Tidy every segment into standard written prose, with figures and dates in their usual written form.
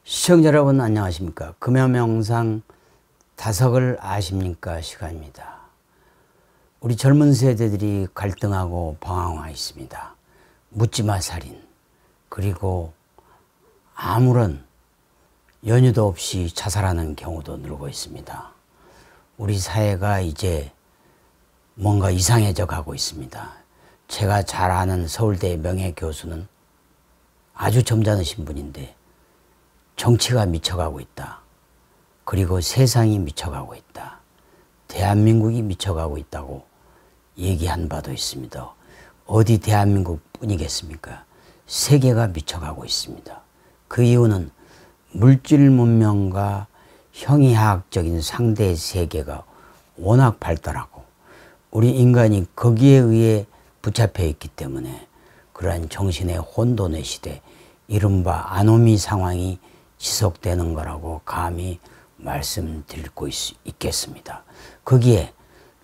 시청자 여러분 안녕하십니까. 금요명상 다석을 아십니까 시간입니다. 우리 젊은 세대들이 갈등하고 방황하고 있습니다. 묻지마 살인, 그리고 아무런 연유도 없이 자살하는 경우도 늘고 있습니다. 우리 사회가 이제 뭔가 이상해져 가고 있습니다. 제가 잘 아는 서울대 명예교수는 아주 점잖으신 분인데 정치가 미쳐가고 있다. 그리고 세상이 미쳐가고 있다. 대한민국이 미쳐가고 있다고 얘기한 바도 있습니다. 어디 대한민국 뿐이겠습니까? 세계가 미쳐가고 있습니다. 그 이유는 물질 문명과 형이하학적인 상대 세계가 워낙 발달하고 우리 인간이 거기에 의해 붙잡혀 있기 때문에 그러한 정신의 혼돈의 시대, 이른바 아노미 상황이 지속되는 거라고 감히 말씀드릴 수 있겠습니다. 거기에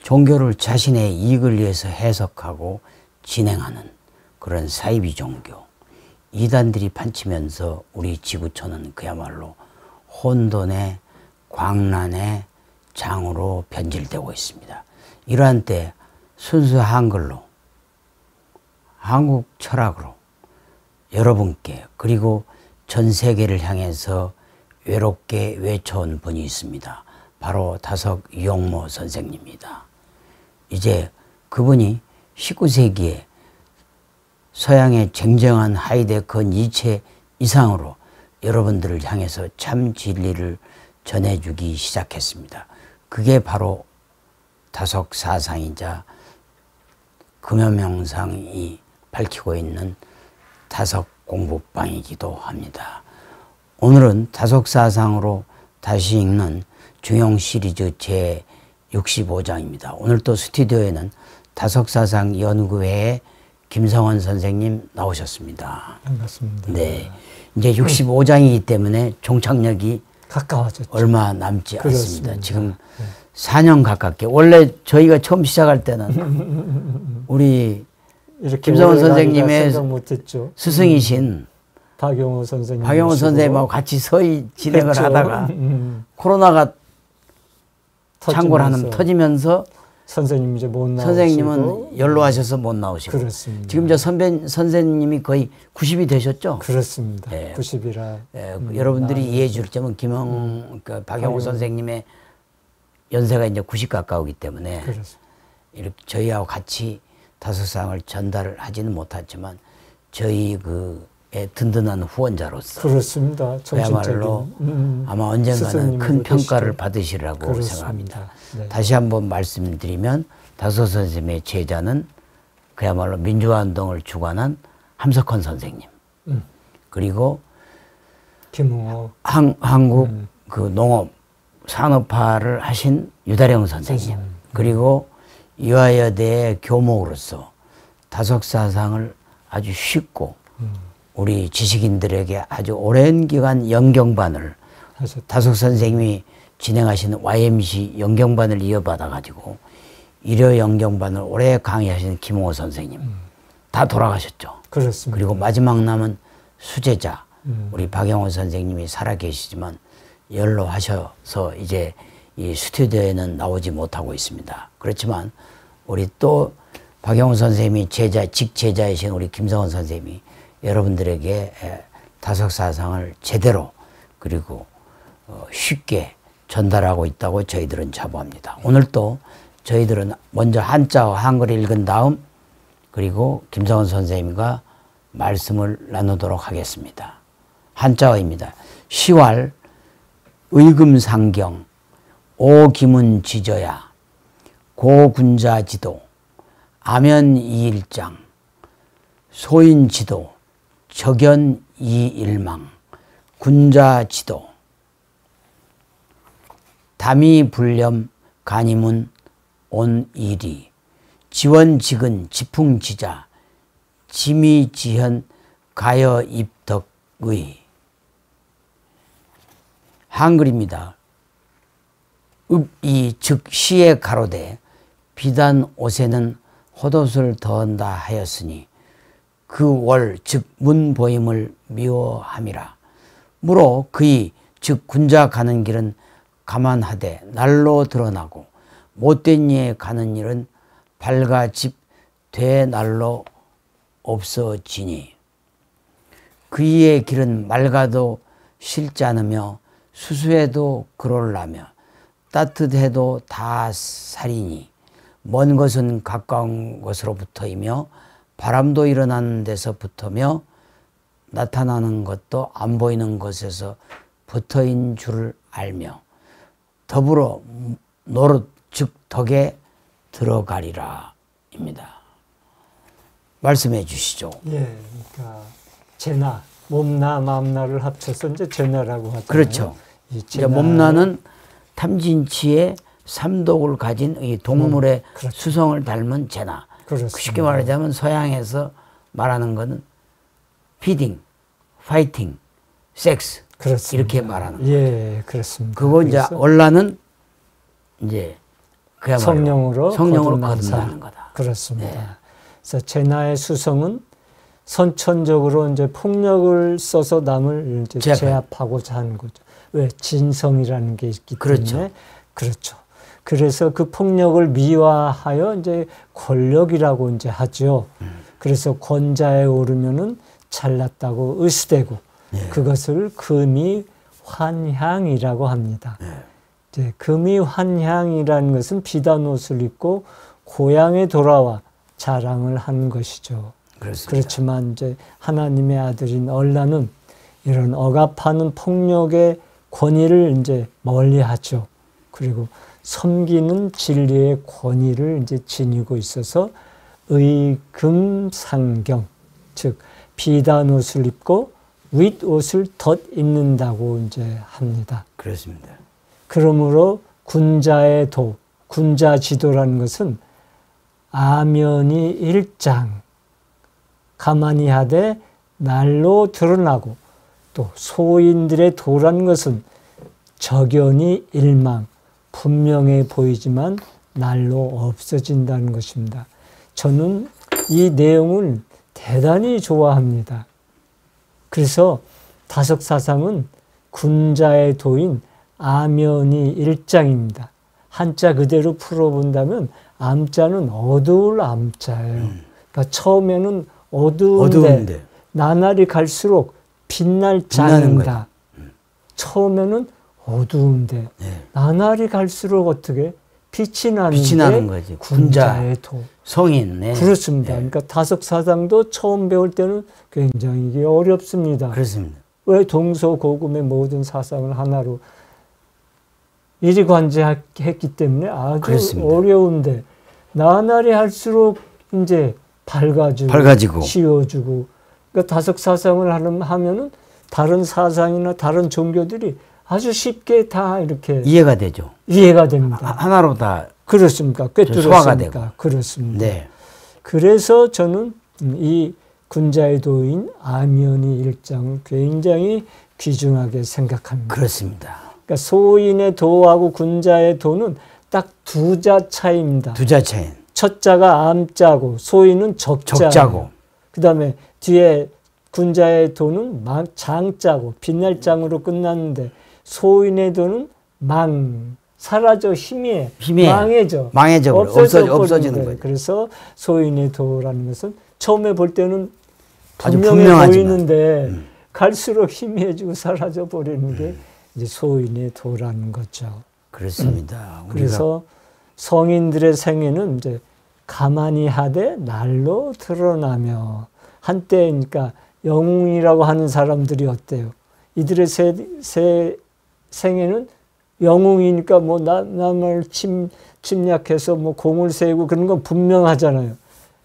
종교를 자신의 이익을 위해서 해석하고 진행하는 그런 사이비 종교, 이단들이 판치면서 우리 지구촌은 그야말로 혼돈의 광란의 장으로 변질되고 있습니다. 이러한 때 순수 한글로, 한국 철학으로 여러분께, 그리고 전 세계를 향해서 외롭게 외쳐온 분이 있습니다. 바로 다석 유영모 선생님입니다. 이제 그분이 19세기에 서양의 쟁쟁한 하이데거 니체 이상으로 여러분들을 향해서 참 진리를 전해주기 시작했습니다. 그게 바로 다석 사상이자 금요명상이 밝히고 있는 다석 공부방이기도 합니다. 오늘은 다석 사상으로 다시 읽는 중용 시리즈 제 65장입니다. 오늘 또 스튜디오에는 다석 사상 연구회의 김성원 선생님 나오셨습니다. 반갑습니다. 네, 이제 65장이기 때문에 종착역이 가까워졌죠. 얼마 남지 그렇습니다. 않습니다. 지금 4년 가깝게. 원래 저희가 처음 시작할 때는 우리 김성원 선생님의 스승이신 박영호 선생님, 박영호 선생님하고 같이 서희 진행을 그렇죠. 하다가 코로나가 창궐 하는 터지면서 선생님 이제 못 나오시고, 선생님은 연로하셔서 못 나오시고, 그렇습니다. 지금 저 선생님이 거의 90이 되셨죠? 그렇습니다. 네. 90이라 여러분들이 이해해 줄 점은 박영호 선생님의 연세가 이제 90 가까우기 때문에 그렇습니다. 이렇게 저희하고 같이 다석상을 전달을 하지는 못했지만 저희 그의 든든한 후원자로서 그렇습니다. 그야말로 아마 언젠가는 큰 평가를 받으시라고 그렇습니다. 생각합니다. 네. 다시 한번 말씀드리면 다석 선생님의 제자는 그야말로 민주화운동을 주관한 함석헌 선생님, 그리고 김웅호, 한국 그 농업 산업화를 하신 유다령 선생님, 그리고 이화여대의 교목으로서 다석 사상을 아주 쉽고 우리 지식인들에게 아주 오랜 기간 연경반을 다석 선생님이 진행하시는 YMC 연경반을 이어받아 가지고 일요 연경반을 오래 강의하시는 김홍호 선생님 다 돌아가셨죠. 그렇습니다. 그리고 마지막 남은 수제자 우리 박영호 선생님이 살아계시지만 연로하셔서 이제 이 스튜디오에는 나오지 못하고 있습니다. 그렇지만 우리 또 박영호 선생님이 직제자이신 우리 김성원 선생님이 여러분들에게 다석 사상을 제대로 그리고 쉽게 전달하고 있다고 저희들은 자부합니다. 오늘 또 저희들은 먼저 한자와 한글을 읽은 다음 그리고 김성원 선생님과 말씀을 나누도록 하겠습니다. 한자어입니다. 시왈 의금상경 오기문지저야 고군자지도 아면이일장 소인지도 적연이일망 군자지도 담이불렴 간이문 온일이 지원직은 지풍지자 지미지현 가여입덕 의. 한글입니다. 읍이 즉 시에 가로되 비단 옷에는 헛옷을 더한다 하였으니 그 월 즉 문보임을 미워함이라. 무로 그이 즉 군자 가는 길은 가만하되 날로 드러나고 못된 이에 가는 일은 발가 집 되 날로 없어지니 그이의 길은 맑아도 싫지 않으며 수수해도 그럴라며 따뜻해도 다 살이니 먼 것은 가까운 것으로부터이며 바람도 일어나는 데서 부터며 나타나는 것도 안 보이는 것에서 붙어인 줄을 알며 더불어 노릇 즉 덕에 들어가리라 입니다. 말씀해 주시죠. 예, 그러니까 제나, 몸나, 마음나를 합쳐서 이제 제나라고 하잖아요. 그렇죠. 이제 몸나는 탐진치의 삼독을 가진 이 동물의 그렇죠. 수성을 닮은 제나. 그렇습니다. 쉽게 말하자면 서양에서 말하는 것은 피딩, 파이팅, 섹스 그렇습니다. 이렇게 말하는 예, 그렇습니다. 그거 이제 얼라는 이제 그야말로 성령으로 거듭나는 거다. 그렇습니다. 네. 그래서 제나의 수성은 선천적으로 이제 폭력을 써서 남을 이제 제압하고자 하는 거죠. 왜? 진성이라는 게 있기 그렇죠. 때문에 그렇죠. 그래서 그 폭력을 미화하여 이제 권력이라고 이제 하죠. 그래서 권자에 오르면은 잘났다고 의수되고 그것을 금이 환향이라고 합니다. 이제 금이 환향이라는 것은 비단 옷을 입고 고향에 돌아와 자랑을 한 것이죠. 그렇습니다. 그렇지만 이제 하나님의 아들인 얼라는 이런 억압하는 폭력의 권위를 이제 멀리하죠. 그리고 섬기는 진리의 권위를 이제 지니고 있어서 의금상경, 즉 비단 옷을 입고 윗옷을 덧 입는다고 이제 합니다. 그렇습니다. 그러므로 군자의 도, 군자 지도라는 것은 아면이 일장, 가만히 하되 날로 드러나고 또 소인들의 도라는 것은 적연히 일망, 분명해 보이지만 날로 없어진다는 것입니다. 저는 이 내용을 대단히 좋아합니다. 그래서 다석사상은 군자의 도인 아면이 일장입니다. 한자 그대로 풀어본다면 암자는 어두울 암자예요. 그러니까 처음에는 어두운데 나날이 갈수록 빛날 자입니다. 처음에는 어두운데 나날이 갈수록 어떻게 빛이 나는 거지. 군자의 도. 성인. 그렇습니다. 그러니까 다석사상도 처음 배울 때는 굉장히 이게 어렵습니다. 그렇습니다. 왜 동서고금의 모든 사상을 하나로 일이관제했기 때문에 아주 그렇습니다. 어려운데 나날이 할수록 이제 밝아지고 쉬워지고 그러니까 다석사상을 하면은 다른 사상이나 다른 종교들이 아주 쉽게 다 이렇게 이해가 되죠. 이해가 됩니다. 하나로 다 그렇습니까? 소화가 되고. 그렇습니다. 네. 그래서 저는 이 군자의 도인 아면이 일장을 굉장히 귀중하게 생각합니다. 그렇습니다. 그러니까 소인의 도하고 군자의 도는 딱 두 자 차이입니다. 두 자 차이. 첫 자가 암자고 소인은 적자고. 그다음에 뒤에 군자의 도는 장자고 빛날 장으로 끝났는데 소인의 도는 사라져 희미해. 망해져 없어지는 거죠. 그래서 소인의 도라는 것은 처음에 볼 때는 분명해 보이는데 갈수록 희미해지고 사라져 버리는 게 이제 소인의 도라는 거죠. 그렇습니다. 그래서 성인들의 생애는 이제 가만히 하되 날로 드러나며 한때 그러니까 영웅이라고 하는 사람들이 어때요? 이들의 생애는 영웅이니까 뭐 남을 침략해서 뭐 공을 세우고 그런 건 분명하잖아요.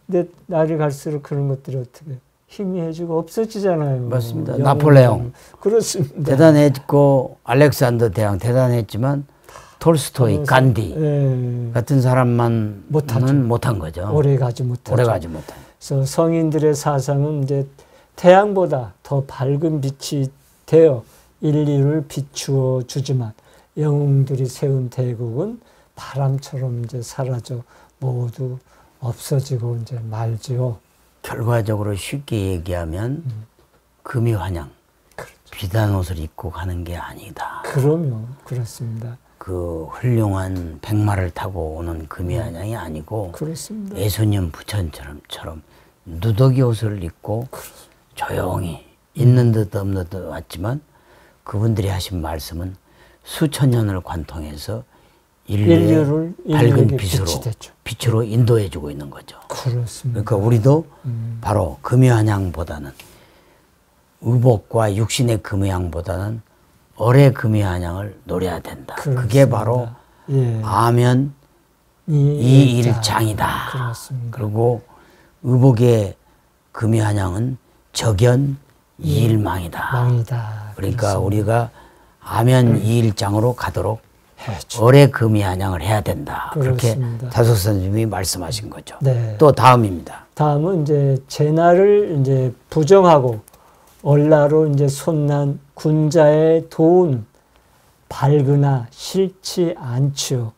근데 날이 갈수록 그런 것들이 어떻게 희미해지고 없어지잖아요. 맞습니다. 나폴레옹. 그렇습니다. 대단했고 알렉산더 대왕 대단했지만 톨스토이, 간디 같은 사람만은 못한 거죠. 오래 가지 못하죠. 오래 가지 못한. 그래서 성인들의 사상은 이제 태양보다 더 밝은 빛이 되어 인류를 비추어 주지만 영웅들이 세운 대국은 바람처럼 이제 사라져 모두 없어지고 이제 말지요. 결과적으로 쉽게 얘기하면 금이 환양, 그렇죠. 비단 옷을 입고 가는 게 아니다. 그럼요. 그렇습니다. 그 훌륭한 백마를 타고 오는 금이 환양이 아니고 그렇습니다. 예수님 부처처럼 누더기 옷을 입고 조용히 있는 듯 없는 듯 왔지만 그분들이 하신 말씀은 수천 년을 관통해서 인류를 밝은 빛으로 인도해주고 있는 거죠. 그렇습니다. 그러니까 우리도 바로 금이 환양보다는 의복과 육신의 금이 환양보다는 얼의 금이 환양을 노려야 된다. 그렇습니다. 그게 바로 예. 아면 이일장이다. 그렇습니다. 그리고 의복의 금이 환양은 적연 이일망이다. 망이다. 그러니까 그렇습니다. 우리가 아면 이일장으로 가도록 해야죠. 얼의 금이 환양을 해야 된다. 그렇습니다. 그렇게 다섯 선생님이 말씀하신 거죠. 네. 또 다음입니다. 다음은 이제 제나를 이제 부정하고 얼라로 이제 손난 군자의 도운 밝으나 싫지 않지요.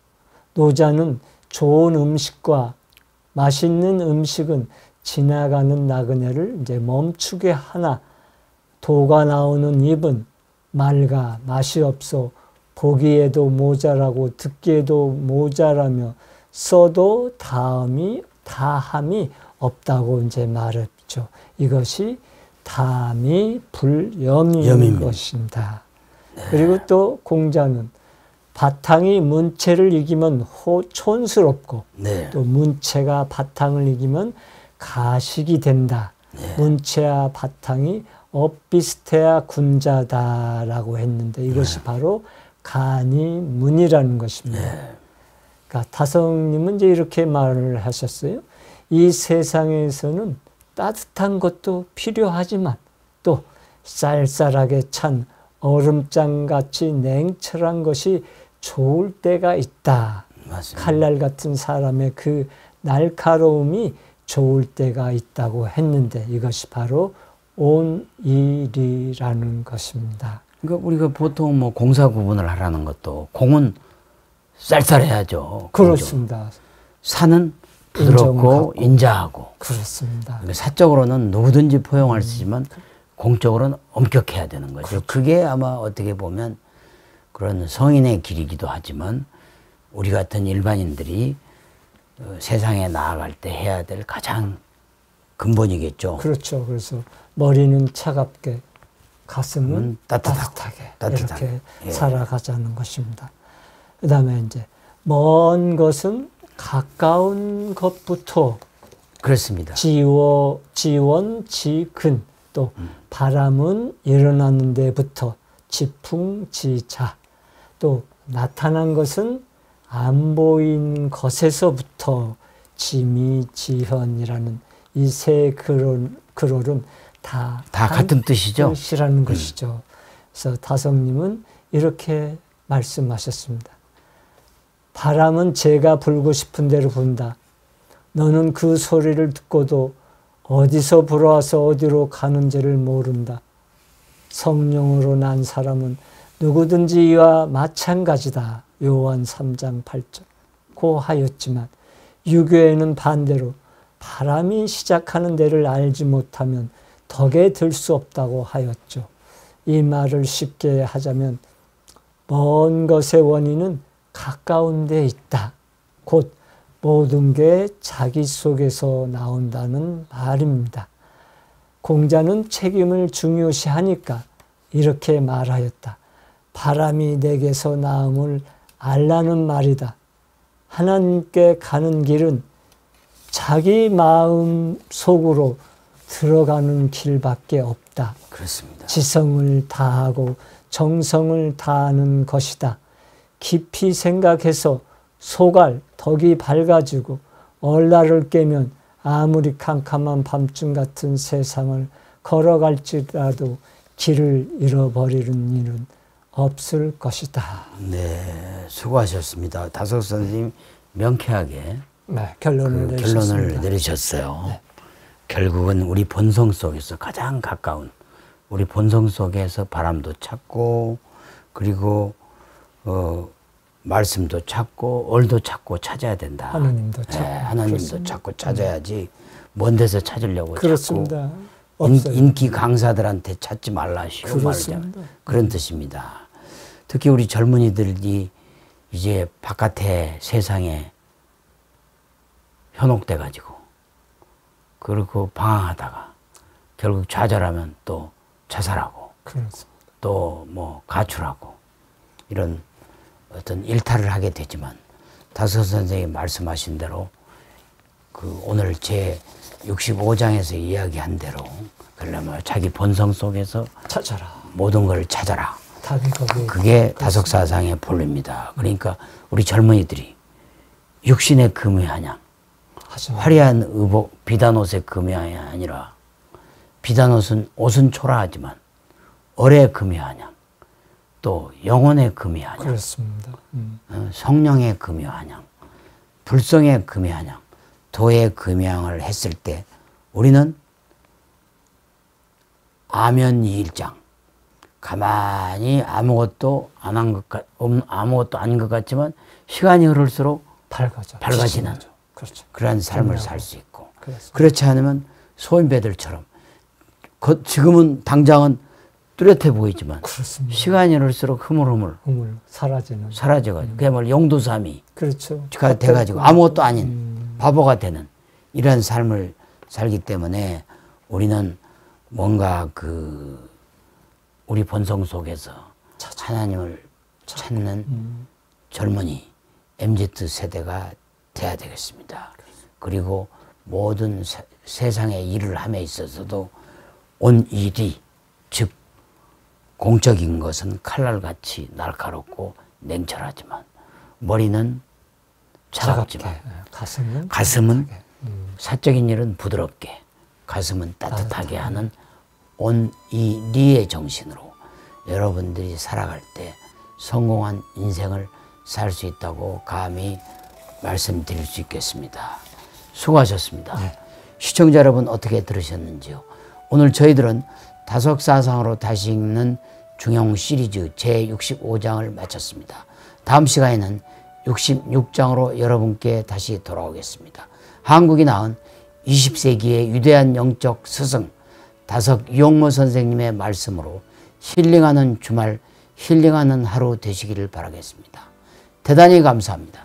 노자는 좋은 음식과 맛있는 음식은 지나가는 나그네를 이제 멈추게 하나 도가 나오는 입은 맑아 맛이 없어 보기에도 모자라고 듣기에도 모자라며 써도 다함이 없다고 이제 말했죠. 이것이 담이 불염인 것입니다. 네. 그리고 또 공자는 바탕이 문체를 이기면 촌스럽고 네. 또 문체가 바탕을 이기면 가식이 된다. 네. 문체와 바탕이 엇비슷해야 군자다라고 했는데 이것이 바로 간이 문이라는 것입니다. 네. 그러니까 다성님은 이제 이렇게 말을 하셨어요. 이 세상에서는 따뜻한 것도 필요하지만 또 쌀쌀하게 찬 얼음장같이 냉철한 것이 좋을 때가 있다. 맞습니다. 칼날 같은 사람의 그 날카로움이 좋을 때가 있다고 했는데 이것이 바로 온일이라는 것입니다. 그러니까 우리가 보통 뭐 공사 구분을 하라는 것도 공은 쌀쌀해야죠. 그렇습니다. 산은 부드럽고 인자하고. 그렇습니다. 그러니까 사적으로는 누구든지 포용할 수 있지만 공적으로는 엄격해야 되는 거죠. 그렇죠. 그게 아마 어떻게 보면 그런 성인의 길이기도 하지만 우리 같은 일반인들이 세상에 나아갈 때 해야 될 가장 근본이겠죠. 그렇죠. 그래서 머리는 차갑게 가슴은 따뜻하게 이렇게 예. 살아가자는 것입니다. 그 다음에 이제 먼 것은 가까운 것부터 그렇습니다. 지원, 지근 또 바람은 일어나는 데부터 지풍지자 또 나타난 것은 안 보인 것에서부터 지미지현이라는 이 세 글얼은 다 같은 뜻이죠. 뜻이라는 것이죠. 그래서 다성님은 이렇게 말씀하셨습니다. 바람은 제가 불고 싶은 대로 분다. 너는 그 소리를 듣고도 어디서 불어와서 어디로 가는지를 모른다. 성령으로 난 사람은 누구든지 이와 마찬가지다. 요한 3장 8절 고 하였지만 유교에는 반대로 바람이 시작하는 데를 알지 못하면 덕에 들 수 없다고 하였죠. 이 말을 쉽게 하자면 먼 것의 원인은 가까운 데 있다. 곧 모든 게 자기 속에서 나온다는 말입니다. 공자는 책임을 중요시하니까 이렇게 말하였다. 바람이 내게서 나음을 알라는 말이다. 하나님께 가는 길은 자기 마음 속으로 들어가는 길밖에 없다. 그렇습니다. 지성을 다하고 정성을 다하는 것이다. 깊이 생각해서 소갈, 덕이 밝아지고 얼라를 깨면 아무리 캄캄한 밤중 같은 세상을 걸어갈지라도 길을 잃어버리는 일은 없을 것이다. 네, 수고하셨습니다. 다섯 선생님 명쾌하게 네, 결론을 내리셨어요. 네. 결국은 우리 본성 속에서 가장 가까운 우리 본성 속에서 바람도 찾고 그리고 말씀도 찾고 얼도 찾고 찾아야 된다. 하나님도 찾고. 하나님도 그렇습니다. 찾고 찾아야지 먼 데서 찾으려고 그렇습니다. 찾고 인기 강사들한테 찾지 말라시오. 그렇습니다. 그런 뜻입니다. 특히 우리 젊은이들이 이제 바깥에 세상에 현혹돼 가지고 그리고 방황하다가 결국 좌절하면 또 자살하고 또 뭐 가출하고 이런 어떤 일탈을 하게 되지만 다섯 선생님이 말씀하신 대로 그 오늘 제 65장에서 이야기한 대로 그러려면 자기 본성 속에서 찾아라. 모든 걸 찾아라. 답이 거기에 그게 다속사상의 본래입니다. 그러니까 우리 젊은이들이 육신의 금의한양 화려한 의복 비단 옷의 금의한이 아니라 비단 옷은 초라하지만 얼의 금의한양 또 영혼의 금의한양 그렇습니다. 성령의 금의한양 불성의 금의한양 도의 금의한양을 했을 때 우리는 아면이일장 가만히 아무것도 안 한 것 같지만 시간이 흐를수록 밝아지는 그렇죠. 그런 삶을 살 수 있고 그렇습니다. 그렇지 않으면 소인배들처럼 지금은 당장은 뚜렷해 보이지만 그렇습니다. 시간이 흐를수록 흐물흐물 사라져가지고 그야말로 용두삼이 그렇죠. 돼가지고 아무것도 아닌 바보가 되는 이런 삶을 살기 때문에 우리는 뭔가 우리 본성 속에서 하나님을 찾는 젊은이 MZ 세대가 돼야 되겠습니다. 그리고 모든 세상의 일을 함에 있어서도 온 일이 즉 공적인 것은 칼날같이 날카롭고 냉철하지만 머리는 차갑지만 가슴은 사적인 일은 부드럽게 가슴은 따뜻하게 하는 온 이 리의 정신으로 여러분들이 살아갈 때 성공한 인생을 살 수 있다고 감히 말씀드릴 수 있겠습니다. 수고하셨습니다. 네. 시청자 여러분 어떻게 들으셨는지요? 오늘 저희들은 다속사상으로 다시 읽는 중용 시리즈 제65장을 마쳤습니다. 다음 시간에는 66장으로 여러분께 다시 돌아오겠습니다. 한국이 낳은 20세기의 위대한 영적 스승 다석 유용모 선생님의 말씀으로 힐링하는 주말, 힐링하는 하루 되시기를 바라겠습니다. 대단히 감사합니다.